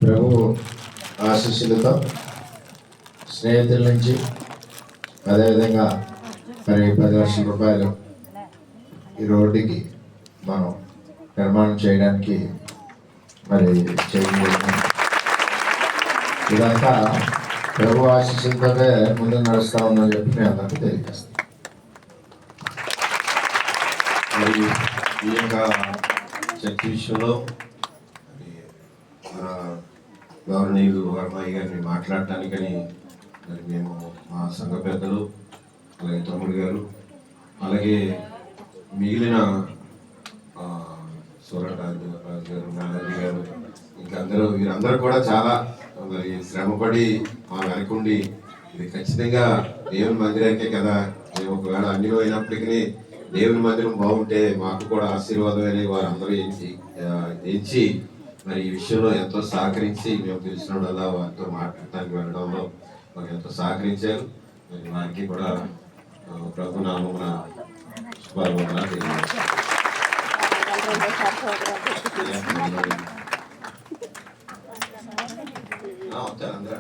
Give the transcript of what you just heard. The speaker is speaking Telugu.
ప్రభు ఆశీస్సులతో స్నేహితుల నుంచి అదేవిధంగా మరి 10 లక్షల రూపాయలు ఈ రోడ్డుకి మనం నిర్మాణం చేయడానికి మరి చేయగలిగాం. ఇదంతా ప్రభు ఆశీస్సులతోనే ముందు నడుస్తా ఉందని చెప్పి నేను అందరికీ తెలియజేస్తాను. మరి ఈ యొక్క చర్చ విషయంలో మన గవర్నీయులు వర్మయ్య గారిని మాట్లాడటానికని మరి మేము మా సంఘ పెద్దలు అలాగే తమ్ముడు గారు అలాగే మిగిలిన సూరరాజు గారు నారాజు గారు ఇంకా వీరందరూ కూడా చాలా మరి శ్రమపడి మా వెనకుండి ఇది ఖచ్చితంగా దేవుని మందిరానికే కదా, మేము ఒకవేళ అన్నిలో అయినప్పటికీ దేవుని మందిరం బాగుంటే మాకు కూడా ఆశీర్వాదం వారందరూ ఎంచి మరి ఈ విషయంలో ఎంతో సహకరించి మేము తెలిసినోడల్లా వారితో మాట్లాడటానికి వెళ్ళడంలో మాకు ఎంతో సహకరించారు. మరి వారికి కూడా ప్రభు నామమున శుభాకాంక్షలు అందరూ